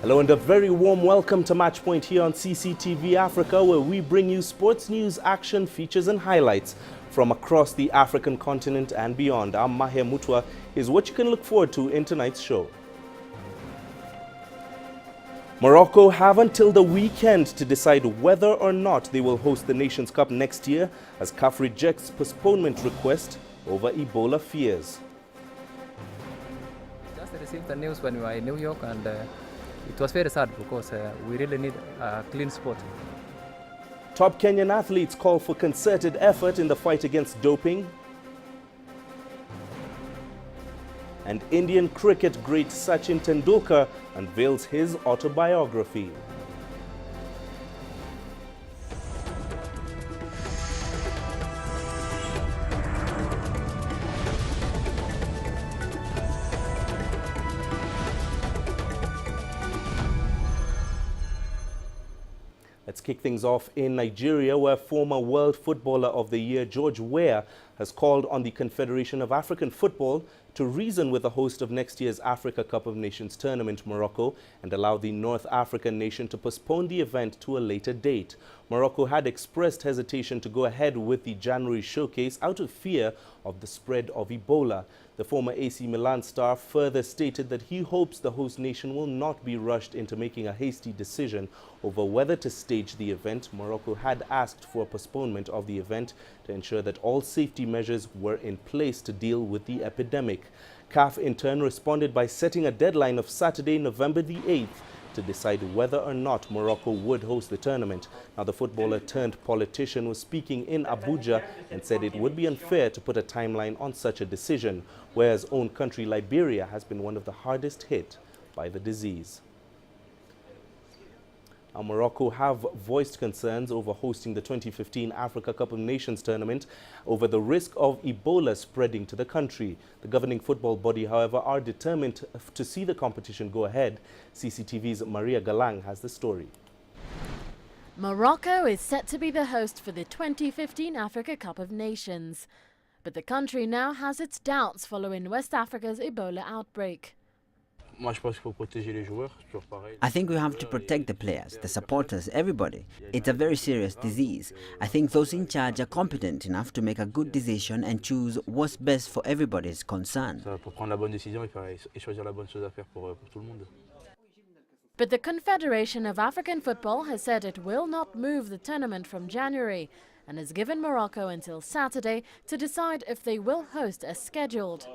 Hello and a very warm welcome to Matchpoint here on CCTV Africa, where we bring you sports news, action, features and highlights from across the African continent and beyond. I'm Mahir Mutwa. Here's what you can look forward to in tonight's show. Morocco have until the weekend to decide whether or not they will host the Nations Cup next year as CAF rejects postponement request over Ebola fears. Just received the news when we were in New York, and it was very sad because we really need a clean sport. Top Kenyan athletes call for concerted effort in the fight against doping. And Indian cricket great Sachin Tendulkar unveils his autobiography. Let's kick things off in Nigeria, where former World Footballer of the Year George Weah has called on the Confederation of African Football to reason with the host of next year's Africa Cup of Nations tournament, Morocco, and allow the North African nation to postpone the event to a later date. Morocco had expressed hesitation to go ahead with the January showcase out of fear of the spread of Ebola. The former AC Milan star further stated that he hopes the host nation will not be rushed into making a hasty decision over whether to stage the event. Morocco had asked for a postponement of the event to ensure that all safety measures were in place to deal with the epidemic. CAF in turn responded by setting a deadline of Saturday, November the 8th to decide whether or not Morocco would host the tournament. Now, the footballer turned politician was speaking in Abuja and said it would be unfair to put a timeline on such a decision, whereas own country Liberia has been one of the hardest hit by the disease. Now, Morocco have voiced concerns over hosting the 2015 Africa Cup of Nations tournament over the risk of Ebola spreading to the country. The governing football body, however, are determined to see the competition go ahead. CCTV's Maria Galang has the story. Morocco is set to be the host for the 2015 Africa Cup of Nations. But the country now has its doubts following West Africa's Ebola outbreak. I think we have to protect the players, the supporters, everybody. It's a very serious disease. I think those in charge are competent enough to make a good decision and choose what's best for everybody's concerned. But the Confederation of African Football has said it will not move the tournament from January and has given Morocco until Saturday to decide if they will host as scheduled.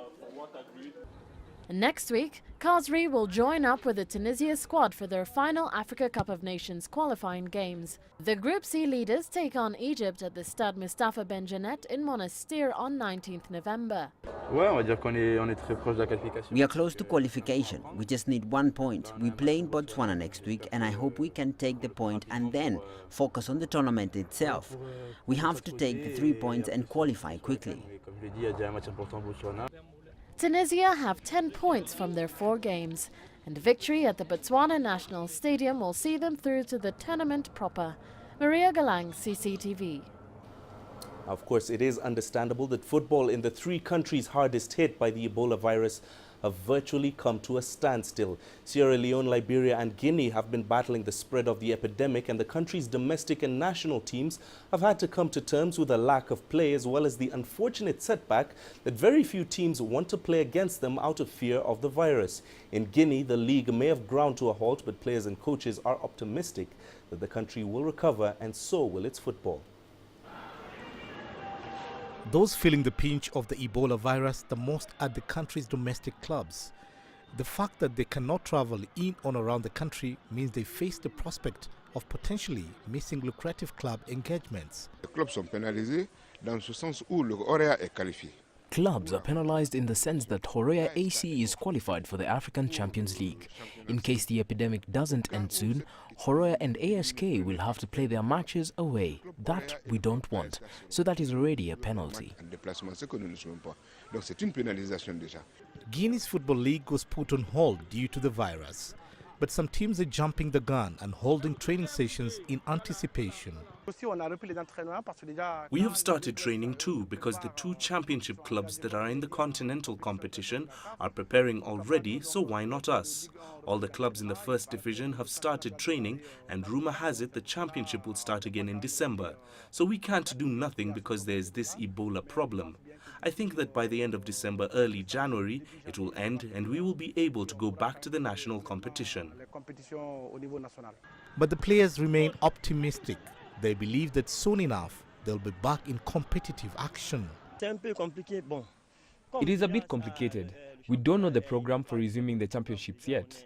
Next week, Khazri will join up with the Tunisia squad for their final Africa Cup of Nations qualifying games. The Group C leaders take on Egypt at the Stade Mustafa Ben Jenet in Monastir on 19th November. We are close to qualification. We just need 1 point. We play in Botswana next week, and I hope we can take the point and then focus on the tournament itself. We have to take the 3 points and qualify quickly. Tunisia have 10 points from their 4 games, and victory at the Botswana National Stadium will see them through to the tournament proper. Maria Galang, CCTV. Of course, it is understandable that football in the 3 countries hardest hit by the Ebola virus have virtually come to a standstill. Sierra Leone, Liberia and Guinea have been battling the spread of the epidemic, and the country's domestic and national teams have had to come to terms with a lack of play, as well as the unfortunate setback that very few teams want to play against them out of fear of the virus. In Guinea, the league may have ground to a halt, but players and coaches are optimistic that the country will recover, and so will its football. Those feeling the pinch of the Ebola virus the most are the country's domestic clubs. The fact that they cannot travel in or around the country means they face the prospect of potentially missing lucrative club engagements. Les clubs sont pénalisés dans ce sens où le Horoya est qualifié. Clubs are penalized in the sense that Horoya AC is qualified for the African Champions League. In case the epidemic doesn't end soon, Horoya and ASK will have to play their matches away. That we don't want. So that is already a penalty. Guinea's Football League was put on hold due to the virus. But some teams are jumping the gun and holding training sessions in anticipation. We have started training too because the two championship clubs that are in the continental competition are preparing already, so why not us? All the clubs in the first division have started training, and rumor has it the championship will start again in December. So we can't do nothing because there's this Ebola problem. I think that by the end of December, early January, it will end and we will be able to go back to the national competition. But the players remain optimistic. They believe that soon enough they'll be back in competitive action. It is a bit complicated. We don't know the program for resuming the championships yet.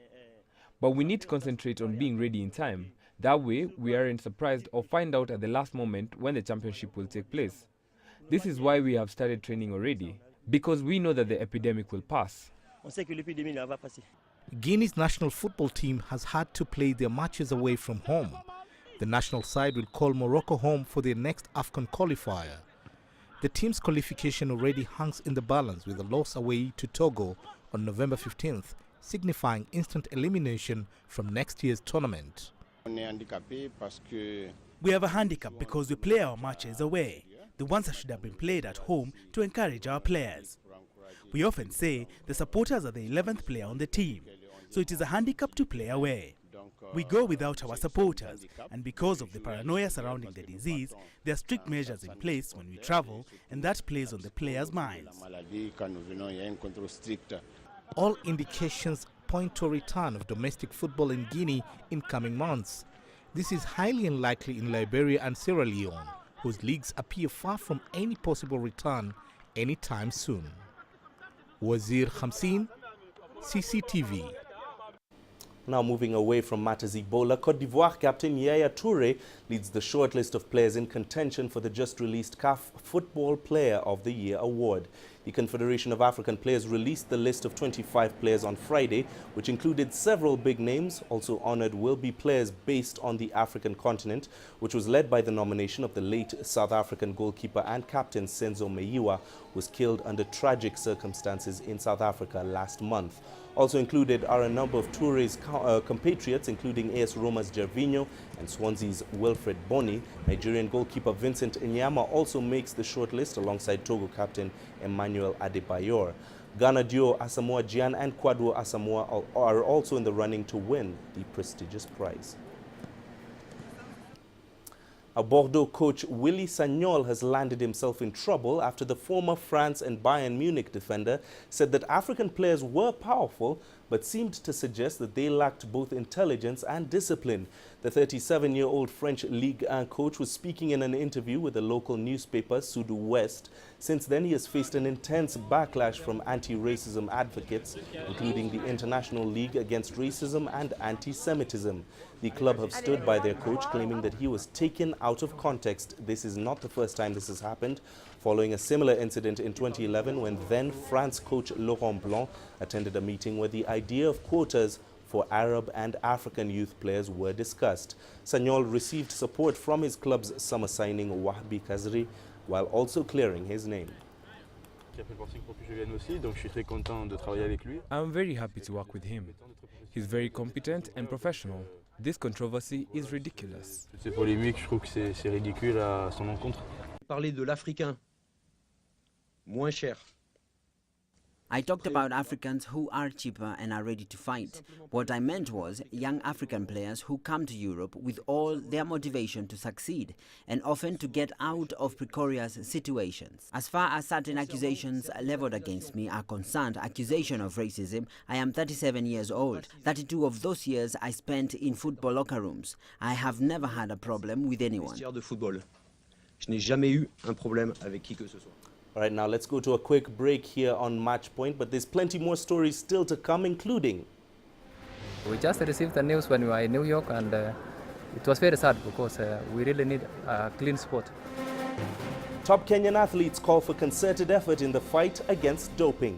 But we need to concentrate on being ready in time. That way, we aren't surprised or find out at the last moment when the championship will take place. This is why we have started training already, because we know that the epidemic will pass. Guinea's national football team has had to play their matches away from home. The national side will call Morocco home for their next AFCON qualifier. The team's qualification already hangs in the balance with a loss away to Togo on November 15th, signifying instant elimination from next year's tournament. We have a handicap because we play our matches away, the ones that should have been played at home, to encourage our players. We often say the supporters are the 11th player on the team, so it is a handicap to play away. We go without our supporters, and because of the paranoia surrounding the disease, there are strict measures in place when we travel, and that plays on the players' minds. All indications point to a return of domestic football in Guinea in coming months. This is highly unlikely in Liberia and Sierra Leone, whose leagues appear far from any possible return anytime soon. Wazir Khamsin, CCTV. Now moving away from matters Ebola, Cote d'Ivoire captain Yaya Toure leads the short list of players in contention for the just-released CAF Football Player of the Year award. The Confederation of African Players released the list of 25 players on Friday, which included several big names. Also honored will be players based on the African continent, which was led by the nomination of the late South African goalkeeper and captain Senzo Meyiwa, who was killed under tragic circumstances in South Africa last month. Also included are a number of Toure's compatriots, including AS Roma's Gervinho and Swansea's Wilfred Bony. Nigerian goalkeeper Vincent Inyama also makes the shortlist alongside Togo captain Emmanuel Adebayor. Ghana duo Asamoah Gyan and Kwadwo Asamoah are also in the running to win the prestigious prize. Bordeaux coach Willy Sagnol has landed himself in trouble after the former France and Bayern Munich defender said that African players were powerful but seemed to suggest that they lacked both intelligence and discipline. The 37-year-old French Ligue 1 coach was speaking in an interview with the local newspaper Sud-Ouest. Since then, he has faced an intense backlash from anti-racism advocates, including the International League Against Racism and Anti-Semitism. The club have stood by their coach, claiming that he was taken out of context. This is not the first time this has happened, following a similar incident in 2011 when then France coach Laurent Blanc attended a meeting where the idea of quotas for Arab and African youth players were discussed. Sagnol received support from his club's summer signing Wahbi Kazri, while also clearing his name. I'm very happy to work with him. He's very competent and professional. This controversy is ridiculous. Parler de l'Africain moins cher. I talked about Africans who are cheaper and are ready to fight. What I meant was young African players who come to Europe with all their motivation to succeed and often to get out of precarious situations. As far as certain accusations leveled against me are concerned, accusation of racism, I am 37 years old. 32 of those years I spent in football locker rooms. I have never had a problem with anyone. De football. Je n'ai jamais eu un problème avec qui que ce soit. All right, now let's go to a quick break here on Match Point, but there's plenty more stories still to come, including... We just received the news when we were in New York, and it was very sad because we really need a clean sport. Top Kenyan athletes call for concerted effort in the fight against doping.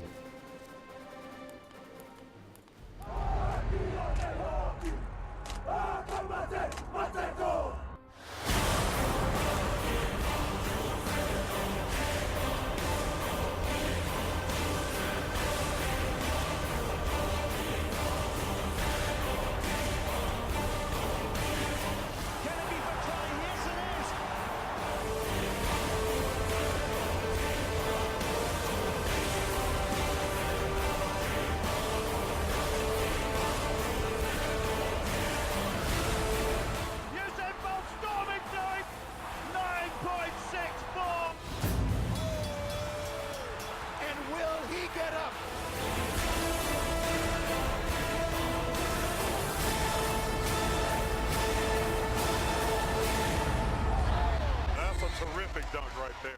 dunk right there.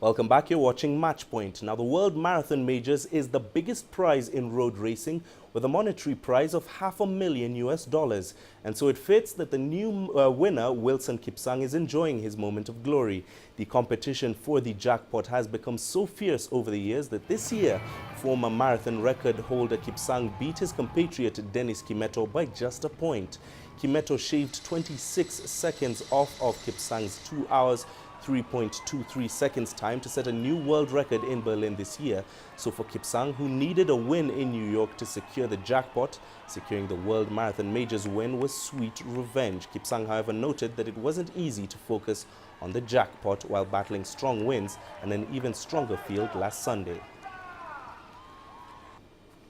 Welcome back, you're watching Match Point. Now, the World Marathon Majors is the biggest prize in road racing with a monetary prize of $500,000 US. And so it fits that the new winner, Wilson Kipsang, is enjoying his moment of glory. The competition for the jackpot has become so fierce over the years that this year, former marathon record holder Kipsang beat his compatriot Dennis Kimeto by just a point. Kimeto shaved 26 seconds off of Kipsang's 2 hours 3.23 seconds time to set a new world record in Berlin this year. So for Kipsang, who needed a win in New York to secure the jackpot, securing the World Marathon Majors win was sweet revenge. Kipsang, however, noted that it wasn't easy to focus on the jackpot while battling strong winds and an even stronger field last Sunday.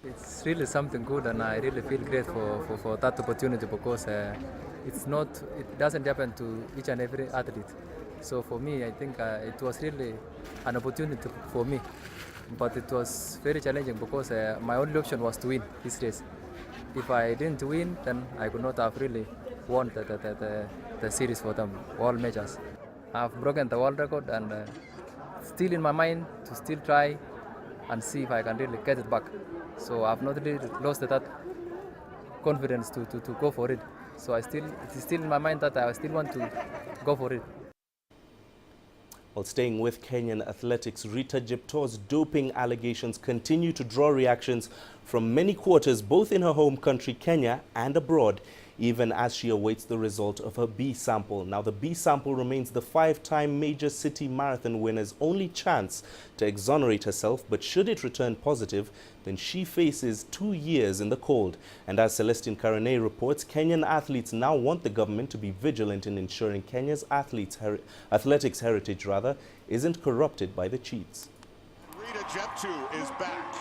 It's really something good, and I really feel great for that opportunity, because it doesn't happen to each and every athlete. So for me, I think it was really an opportunity for me, but it was very challenging because my only option was to win this race. If I didn't win, then I could not have really won the series for them, all majors. I've broken the world record, and still in my mind to still try and see if I can really get it back. So I've not really lost that confidence to go for it. So it is still in my mind that I still want to go for it. While staying with Kenyan athletics, Rita Jeptor's doping allegations continue to draw reactions from many quarters, both in her home country, Kenya, and abroad, even as she awaits the result of her B sample. Now, the B sample remains the 5-time major city marathon winner's only chance to exonerate herself, but should it return positive, then she faces 2 years in the cold. And as Celestine Karane reports, Kenyan athletes now want the government to be vigilant in ensuring Kenya's athletics heritage isn't corrupted by the cheats. Rita Jeptor is back.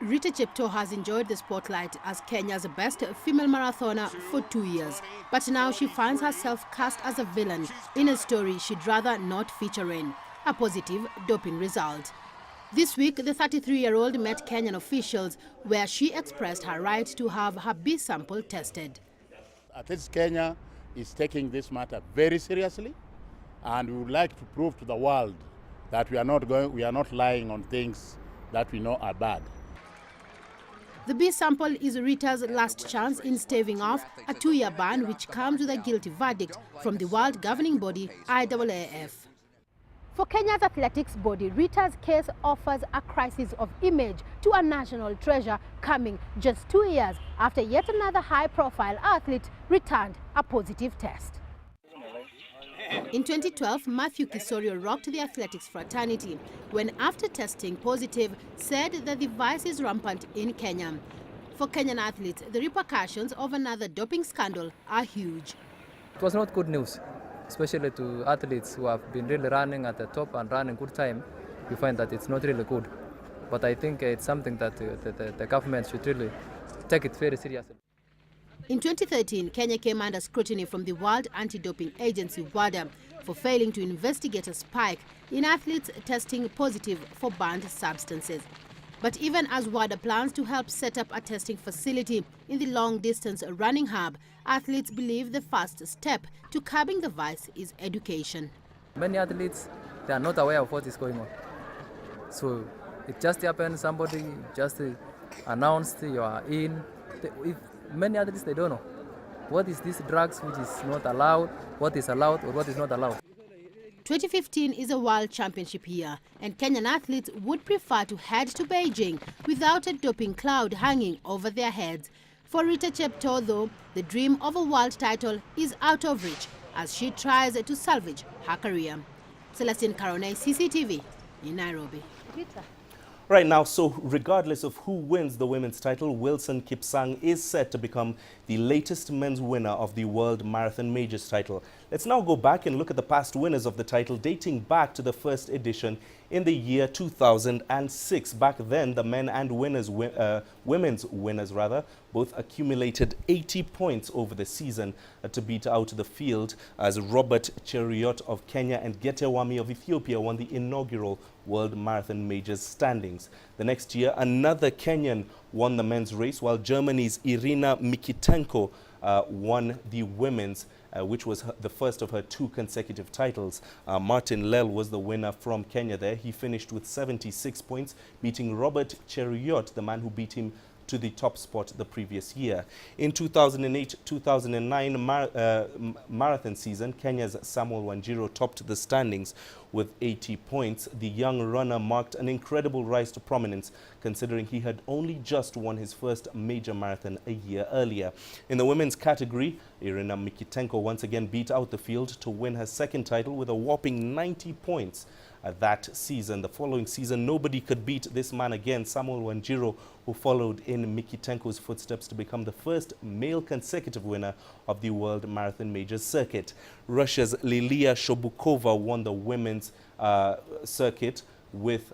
Rita Jeptor has enjoyed the spotlight as Kenya's best female marathoner for 2 years. But now she finds herself cast as a villain in a story she'd rather not feature in, a positive doping result. This week, the 33-year-old met Kenyan officials where she expressed her right to have her B sample tested. Athletics Kenya is taking this matter very seriously, and we would like to prove to the world that we are not lying on things that we know are bad. The B sample is Rita's last chance in staving off a 2-year ban which comes with a guilty verdict from the world governing body IAAF. For Kenya's athletics body, Rita's case offers a crisis of image to a national treasure, coming just 2 years after yet another high-profile athlete returned a positive test. In 2012, Matthew Kisorio rocked the athletics fraternity when, after testing positive, said that the vice is rampant in Kenya. For Kenyan athletes, the repercussions of another doping scandal are huge. It was not good news, especially to athletes who have been really running at the top and running good time. You find that it's not really good. But I think it's something that the government should really take it very seriously. In 2013, Kenya came under scrutiny from the World Anti-Doping Agency, WADA, for failing to investigate a spike in athletes testing positive for banned substances. But even as WADA plans to help set up a testing facility in the long-distance running hub, athletes believe the first step to curbing the vice is education. Many athletes, they are not aware of what is going on. So it just happens, somebody just announced you are in. Many athletes, they don't know what is this drugs which is not allowed, what is allowed or what is not allowed. 2015 is a world championship year, and Kenyan athletes would prefer to head to Beijing without a doping cloud hanging over their heads. For Rita Jeptor, though, the dream of a world title is out of reach as she tries to salvage her career. Celestine Karane, CCTV in Nairobi. Rita. Right now, so regardless of who wins the women's title, Wilson Kipsang is set to become the latest men's winner of the World Marathon Majors title. Let's now go back and look at the past winners of the title, dating back to the first edition in the year 2006. Back then, the men and women's winners both accumulated 80 points over the season to beat out the field, as Robert Cheruiyot of Kenya and Getewami of Ethiopia won the inaugural World Marathon Majors standings. The next year, another Kenyan won the men's race, while Germany's Irina Mikitenko won the women's, which was the first of her 2 consecutive titles. Martin Lel was the winner from Kenya there. He finished with 76 points, beating Robert Cheruiyot, the man who beat him to the top spot the previous year. In 2008-2009 marathon season, Kenya's Samuel Wanjiru topped the standings with 80 points. The young runner marked an incredible rise to prominence, considering he had only just won his first major marathon a year earlier. In the women's category, Irina Mikitenko once again beat out the field to win her second title with a whopping 90 points. That season. The following season, nobody could beat this man again, Samuel Wanjiru, who followed in Mikitenko's footsteps to become the first male consecutive winner of the World Marathon Majors circuit. Russia's Lilia Shobukova won the women's circuit with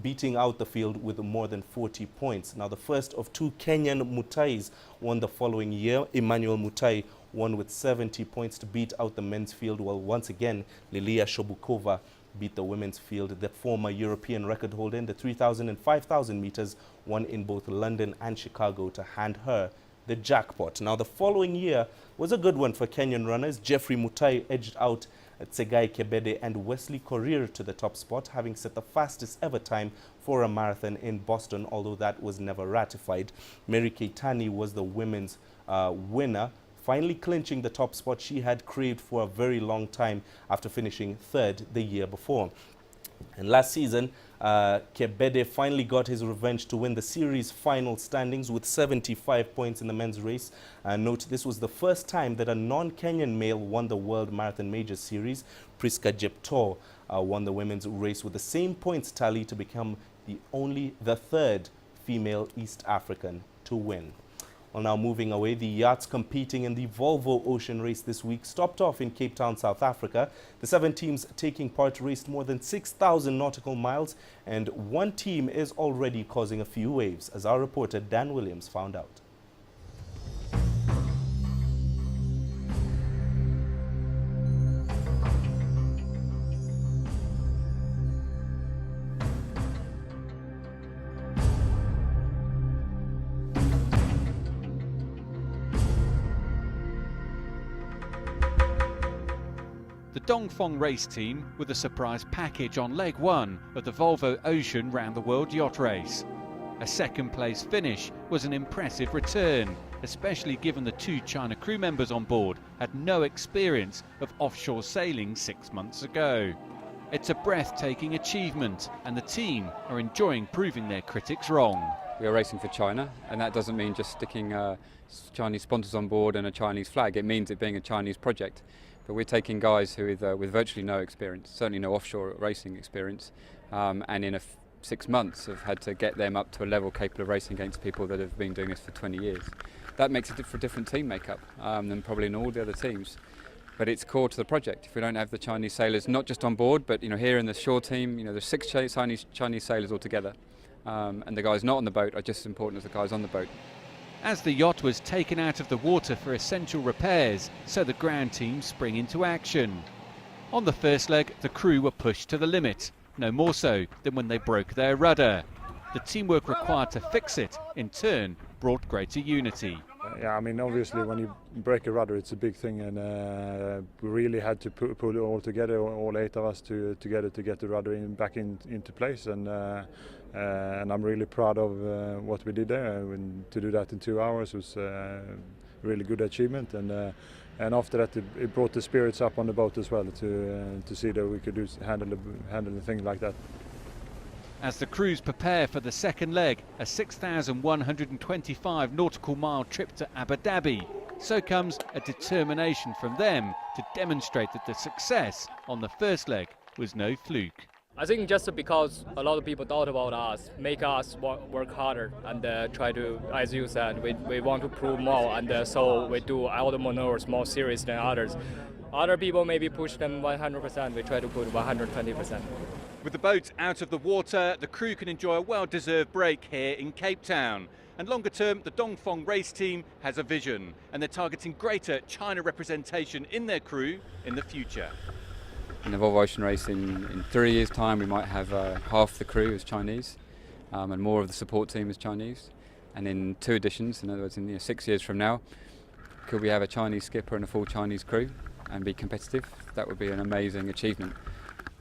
beating out the field with more than 40 points. Now, the first of 2 Kenyan Mutais won the following year. Emmanuel Mutai won with 70 points to beat out the men's field, while once again Lilia Shobukova beat the women's field. The former European record holder in the 3,000 and 5,000 meters won in both London and Chicago to hand her the jackpot. Now, the following year was a good one for Kenyan runners. Jeffrey Mutai edged out Tsegai Kebede and Wesley Korir to the top spot, having set the fastest ever time for a marathon in Boston, although that was never ratified. Mary Keitani was the women's winner, finally clinching the top spot she had craved for a very long time after finishing 3rd the year before. And last season, Kebede finally got his revenge to win the series final standings with 75 points in the men's race. Note, this was the first time that a non-Kenyan male won the World Marathon Majors Series. Priska Jeptor won the women's race with the same points tally to become the 3rd female East African to win. Well, now moving away, the yachts competing in the Volvo Ocean Race this week stopped off in Cape Town, South Africa. The 7 teams taking part raced more than 6,000 nautical miles, and one team is already causing a few waves, as our reporter Dan Williams found out. The Dongfeng race team with a surprise package on leg 1 of the Volvo Ocean Round the World Yacht Race. A second place finish was an impressive return, especially given the 2 China crew members on board had no experience of offshore sailing 6 months ago. It's a breathtaking achievement, and the team are enjoying proving their critics wrong. We are racing for China, and that doesn't mean just sticking Chinese sponsors on board and a Chinese flag. It means it being a Chinese project. But we're taking guys who with virtually no experience, certainly no offshore racing experience, and in 6 months have had to get them up to a level capable of racing against people that have been doing this for 20 years. That makes it for a different team makeup than probably in all the other teams. But it's core to the project. If we don't have the Chinese sailors, not just on board, but here in the shore team, there's 6 Chinese sailors altogether, and the guys not on the boat are just as important as the guys on the boat. As the yacht was taken out of the water for essential repairs, so the ground team spring into action. On the first leg, the crew were pushed to the limit, no more so than when they broke their rudder. The teamwork required to fix it, in turn, brought greater unity. Yeah, I mean, obviously when you break a rudder it's a big thing, and we really had to pull it all together, all 8 of us together to get the rudder back into place, and I'm really proud of what we did there. To do that in 2 hours was a really good achievement, and after that it brought the spirits up on the boat as well to see that we could handle a thing like that. As the crews prepare for the second leg, a 6,125 nautical mile trip to Abu Dhabi, so comes a determination from them to demonstrate that the success on the first leg was no fluke. I think just because a lot of people thought about us, make us work harder and try to, as you said, we want to prove more, and so we do all the maneuvers more serious than others. Other people maybe push them 100%, we try to put 120%. With the boat out of the water, the crew can enjoy a well-deserved break here in Cape Town. And longer term, the Dongfeng race team has a vision, and they're targeting greater China representation in their crew in the future. In the Volvo Ocean Race in 3 years' time, we might have half the crew as Chinese and more of the support team as Chinese. And in 2 editions, in other words, in 6 years from now, could we have a Chinese skipper and a full Chinese crew and be competitive? That would be an amazing achievement.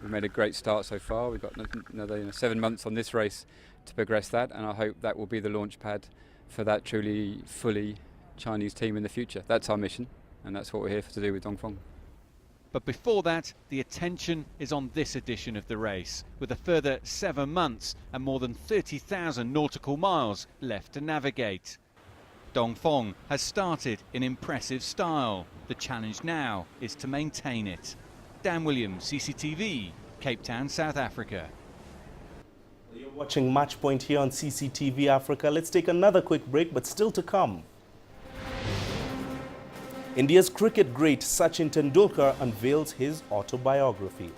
We've made a great start so far. We've got another 7 months on this race to progress that, and I hope that will be the launch pad for that truly, fully Chinese team in the future. That's our mission, and that's what we're here to do with Dongfeng. But before that, the attention is on this edition of the race, with a further 7 months and more than 30,000 nautical miles left to navigate. Dongfeng has started in impressive style. The challenge now is to maintain it. Dan Williams, CCTV, Cape Town, South Africa. You're watching Matchpoint here on CCTV Africa. Let's take another quick break, but still to come. India's cricket great Sachin Tendulkar unveils his autobiography.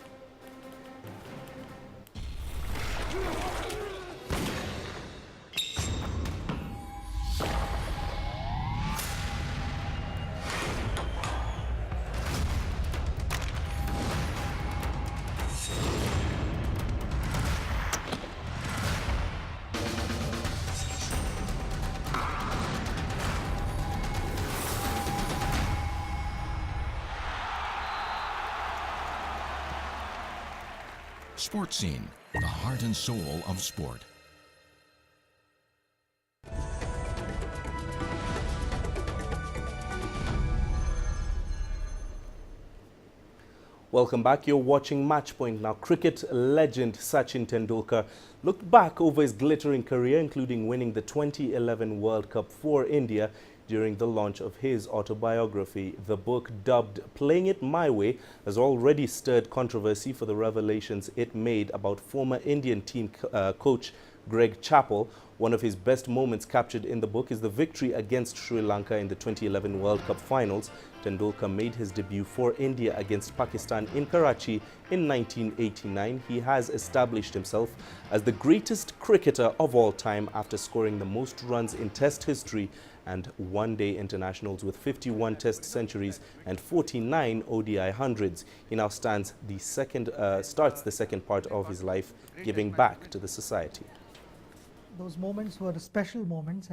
Sports Scene, the heart and soul of sport. Welcome back. You're watching Matchpoint now. Cricket legend Sachin Tendulkar looked back over his glittering career, including winning the 2011 World Cup for India during the launch of his autobiography. The book, dubbed Playing It My Way, has already stirred controversy for the revelations it made about former Indian team coach Greg Chappell. One of his best moments captured in the book is the victory against Sri Lanka in the 2011 World Cup finals. Tendulkar made his debut for India against Pakistan in Karachi in 1989. He has established himself as the greatest cricketer of all time after scoring the most runs in Test history and one-day internationals with 51 Test centuries and 49 ODI hundreds. He now starts the second part of his life giving back to the society. Those moments were special moments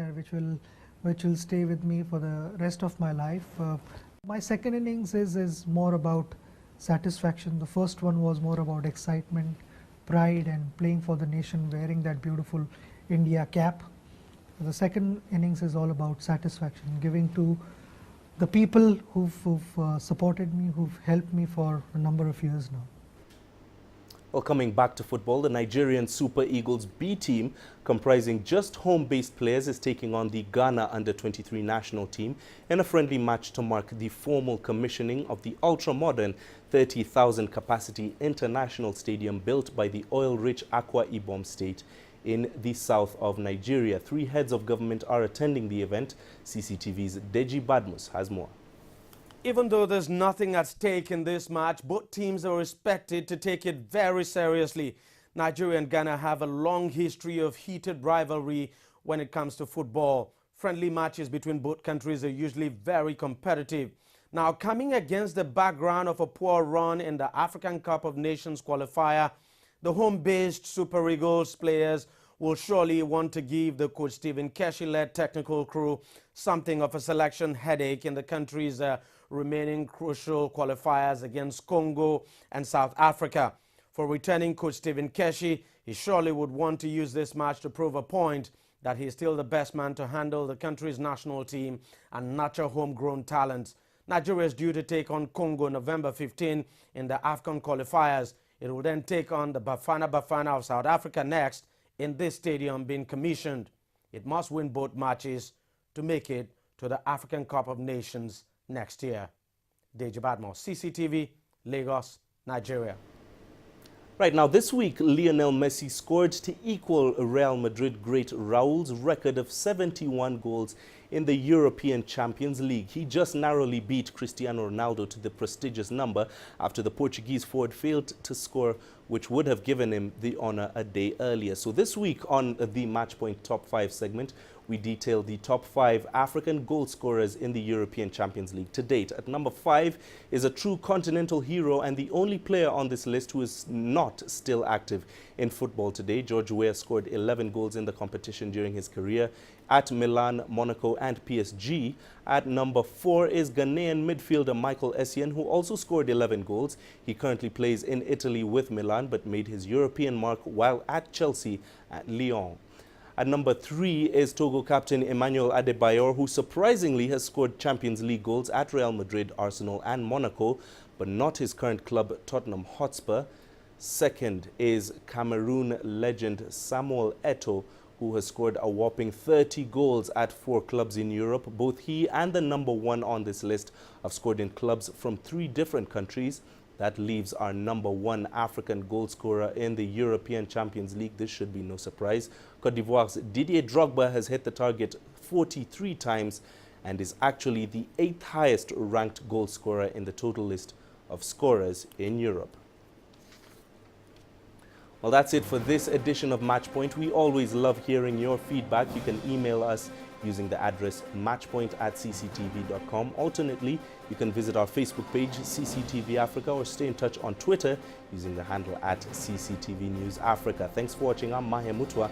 which will stay with me for the rest of my life. My second innings is more about satisfaction. The first one was more about excitement, pride, and playing for the nation, wearing that beautiful India cap. The second innings is all about satisfaction, giving to the people who've supported me, who've helped me for a number of years now. Well, coming back to football, the Nigerian Super Eagles B team, comprising just home-based players, is taking on the Ghana Under-23 national team in a friendly match to mark the formal commissioning of the ultra-modern 30,000 capacity international stadium built by the oil-rich Akwa Ibom state in the south of Nigeria. 3 heads of government are attending the event. CCTV's Deji Badmus has more. Even though there's nothing at stake in this match, both teams are expected to take it very seriously. Nigeria and Ghana have a long history of heated rivalry when it comes to football. Friendly matches between both countries are usually very competitive. Now, coming against the background of a poor run in the African Cup of Nations qualifier, the home-based Super Eagles players will surely want to give the coach Stephen Keshi-led technical crew something of a selection headache in the country's remaining crucial qualifiers against Congo and South Africa. For returning coach Stephen Keshi, he surely would want to use this match to prove a point that he is still the best man to handle the country's national team and nurture homegrown talent. Nigeria is due to take on Congo November 15 in the AFCON qualifiers. It will then take on the Bafana of South Africa next in this stadium being commissioned. It must win both matches to make it to the African Cup of Nations next year. Deji Badmus, CCTV, Lagos, Nigeria. Right now, this week, Lionel Messi scored to equal Real Madrid great Raul's record of 71 goals in the European Champions League. He just narrowly beat Cristiano Ronaldo to the prestigious number after the Portuguese forward failed to score, which would have given him the honor a day earlier. So this week on the Matchpoint Top 5 segment, we detail the top 5 African goal scorers in the European Champions League to date. At number 5 is a true continental hero and the only player on this list who is not still active in football today. George Weah scored 11 goals in the competition during his career at Milan, Monaco and PSG. At number 4 is Ghanaian midfielder Michael Essien, who also scored 11 goals. He currently plays in Italy with Milan but made his European mark while at Chelsea at Lyon. At number 3 is Togo captain Emmanuel Adebayor, who surprisingly has scored Champions League goals at Real Madrid, Arsenal and Monaco, but not his current club Tottenham Hotspur. Second is Cameroon legend Samuel Eto'o, who has scored a whopping 30 goals at 4 clubs in Europe. Both he and the number 1 on this list have scored in clubs from 3 different countries. That leaves our number 1 African goal scorer in the European Champions League. This should be no surprise. Côte d'Ivoire's Didier Drogba has hit the target 43 times and is actually the 8th highest ranked goal scorer in the total list of scorers in Europe. Well, that's it for this edition of Matchpoint. We always love hearing your feedback. You can email us using the address matchpoint@cctv.com. Alternately, you can visit our Facebook page, CCTV Africa, or stay in touch on Twitter using the handle @CCTV News Africa. Thanks for watching. I'm Mahe Mutwa.